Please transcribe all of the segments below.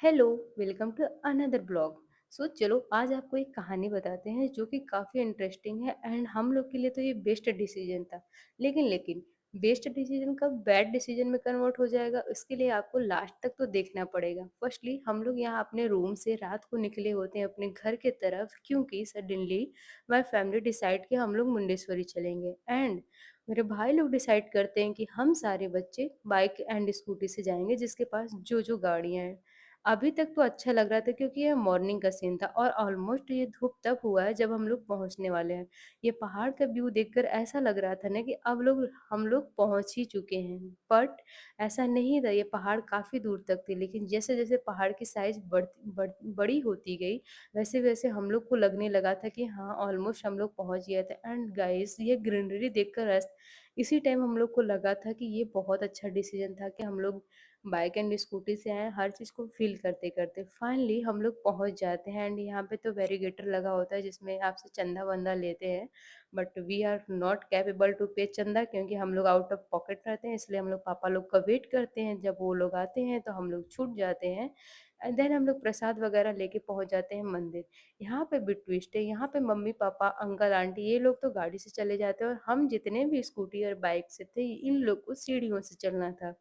Hello, welcome to another blog. So चलो आज आपको एक कहानी बताते हैं जो कि काफ़ी इंटरेस्टिंग है एंड हम लोग के लिए तो ये बेस्ट डिसीजन था। लेकिन बेस्ट डिसीजन कब बैड डिसीजन में कन्वर्ट हो जाएगा इसके लिए आपको लास्ट तक तो देखना पड़ेगा। फर्स्टली हम लोग यहाँ अपने रूम से रात को निकले होते हैं अपने घर के तरफ क्योंकि सडनली माय फैमिली डिसाइड कि हम लोग मुंडेश्वरी चलेंगे एंड मेरे भाई लोग डिसाइड करते हैं कि हम सारे बच्चे बाइक एंड स्कूटी से जाएंगे जिसके पास जो जो गाड़ियाँ हैं। अभी तक तो अच्छा लग रहा था क्योंकि ये मॉर्निंग का सीन था और ऑलमोस्ट ये धूप तब हुआ है जब हम लोग पहुंचने वाले हैं। ये पहाड़ का व्यू देखकर ऐसा लग रहा था ना कि अब लोग हम लोग पहुंच ही चुके हैं। बट ऐसा नहीं था, ये पहाड़ काफी दूर तक थे लेकिन जैसे जैसे पहाड़ की साइज बड़ी होती गई वैसे वैसे हम लोग को लगने लगा था कि हाँ ऑलमोस्ट हम लोग पहुंच गए थे। एंड गाइस ये ग्रीनरी देखकर इसी टाइम हम लोग को लगा था कि ये बहुत अच्छा डिसीजन था कि हम लोग बाइक एंड स्कूटी से आए, हर चीज़ को फील करते करते फाइनली हम लोग पहुंच जाते हैं। एंड यहाँ पे तो बैरिगेटर लगा होता है जिसमें आपसे चंदा वंदा लेते हैं। But we are not capable to pay चंदा क्योंकि हम लोग आउट ऑफ पॉकेट रहते हैं, इसलिए हम लोग पापा लोग का वेट करते हैं। जब वो लोग आते हैं तो हम लोग छूट जाते हैं एंड देन हम लोग प्रसाद वगैरह लेके पहुंच जाते हैं मंदिर। यहाँ पे भी ट्विस्ट है, यहाँ पे मम्मी पापा अंकल आंटी ये लोग तो गाड़ी से चले जाते हैं और हम जितने भी स्कूटी और बाइक से थे इन लोग को सीढ़ियों से चलना था।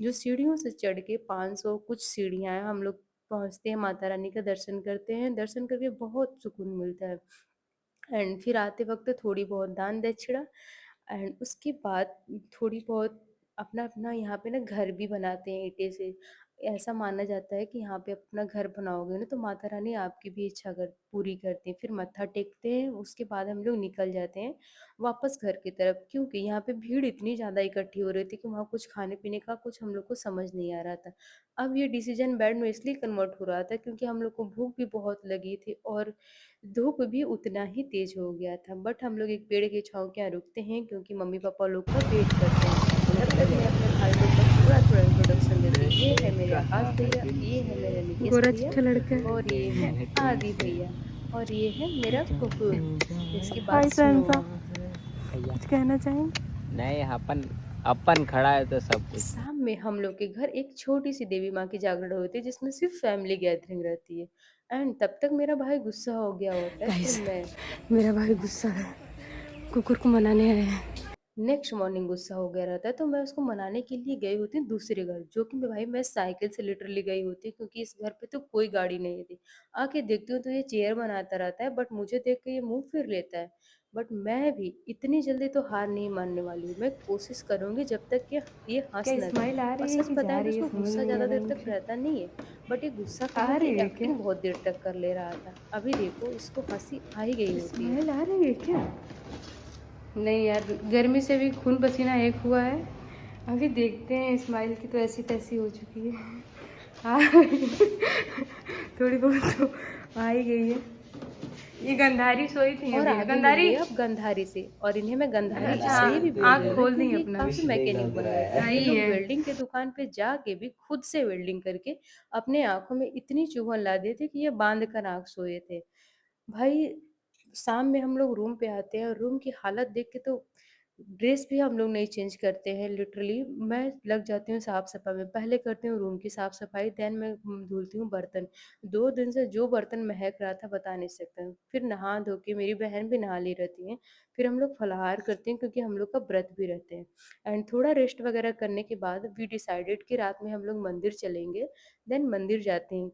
जो सीढ़ियों से चढ़ के 500 कुछ सीढ़ियाँ हैं, हम लोग पहुँचते हैं, माता रानी का दर्शन करते हैं। दर्शन करके बहुत सुकून मिलता है एंड फिर आते वक्त थोड़ी बहुत दान दक्षिणा एंड उसके बाद थोड़ी बहुत अपना अपना यहाँ पे ना घर भी बनाते हैं ईंटे से। ऐसा माना जाता है कि यहाँ पे अपना घर बनाओगे ना तो माता रानी आपकी भी इच्छा कर पूरी करती हैं। फिर मत्था टेकते हैं, उसके बाद हम लोग निकल जाते हैं वापस घर की तरफ क्योंकि यहाँ पे भीड़ इतनी ज़्यादा इकट्ठी हो रही थी कि वहाँ कुछ खाने पीने का कुछ हम लोग को समझ नहीं आ रहा था। अब ये डिसीजन बैड में इसलिए कन्वर्ट हो रहा था क्योंकि हम लोग को भूख भी बहुत लगी थी और धूप भी उतना ही तेज हो गया था। बट हम लोग एक पेड़ की छांव के यहाँ रुकते हैं क्योंकि मम्मी पापा लोग का वेट करते हैं। तब तक मैं अपने भाई लोग का थोड़ा थोड़ा इंट्रोडक्शन देती हूँ। ये है मेरे आकाश भैया, ये है मेरे निकेश गोरा भैया चिट्ठा लड़का और ये है आदि भैया और ये है मेरा कुकुर। इसके बाद हाय स्नो। सैमसा। भैया। कुछ कहना चाहेंगे? नहीं, अपन अपन खड़ा है तो सब कुछ है। शाम में हम लोग के घर एक छोटी सी देवी माँ की जागरण होती है जिसमें सिर्फ फैमिली गैदरिंग रहती है। एंड तब तक मेरा भाई गुस्सा हो गया होता है फिर गाइस, मैं मेरा भाई गुस्सा है, कुकुर को मनाने आया है। नेक्स्ट मॉर्निंग गुस्सा हो गया रहता है तो मैं उसको मनाने के लिए गई होती हूँ दूसरे घर, जो कि मैं साइकिल से लिटरली गई होती क्योंकि इस घर पे तो कोई गाड़ी नहीं थी। आके देखती हूँ तो ये चेयर बनाता रहता है बट मुझे देख के ये मुंह फिर लेता है। बट मैं भी इतनी जल्दी तो हार नहीं मानने वाली हूँ, मैं कोशिश करूंगी जब तक कि ये हंस क्या न दे। स्माइल आ और रही है सच कि जा बताएं तो रही है, उसको समझ गुस्सा नहीं आ ज्यादा रहा है देर तक मुझे। रहता नहीं है। बट ये गुस्सा आ करने की रही है क्या? एक्टिंग बहुत देर तक कर ले रहा था। अभी देखो इसको हंसी आ ही गई होती है। स्माइल आ रही है क्या? नहीं यार, गर्मी से भी खून पसीना एक हुआ है। अभी देखते हैं, स्माइल की तो ऐसी तैसी हो चुकी है। हाँ थोड़ी बहुत तो आ ही गई है। ये गंधारी सोई थी और अभी, आगे गंधारी। मिलेंगे अब गंधारी से और इन्हें मैं गंधारी अच्छा, इसलिए भी बोल रही आँख हूँ ना खोल दी क्योंकि ये अपना। काफी मैकेनिक बन रहे थे। ये आई लोग है। वेल्डिंग के दुकान पे जाके भी खुद से वेल्डिंग करके अपने आंखों में इतनी चुभन ला दिए थे कि ये बांध कर आंख सोए थे। भाई शाम में हम लोग रूम पे आते हैं और रूम की हालत देख के तो ड्रेस भी हम लोग नहीं चेंज करते हैं। लिटरली मैं लग जाती हूँ साफ सफाई में, पहले करती हूँ रूम की साफ सफाई, देन मैं धुलती हूँ बर्तन। 2 दिन से जो बर्तन महक रहा था बता नहीं सकता हूँ। फिर नहा धो के मेरी बहन भी नहा ली रहती है। फिर हम लोग फलाहार करते हैं क्योंकि हम लोग का व्रत भी रहते हैं। एंड थोड़ा रेस्ट वगैरह करने के बाद वी डिसाइडेड कि रात में हम लोग मंदिर चलेंगे। देन मंदिर जाते हैं।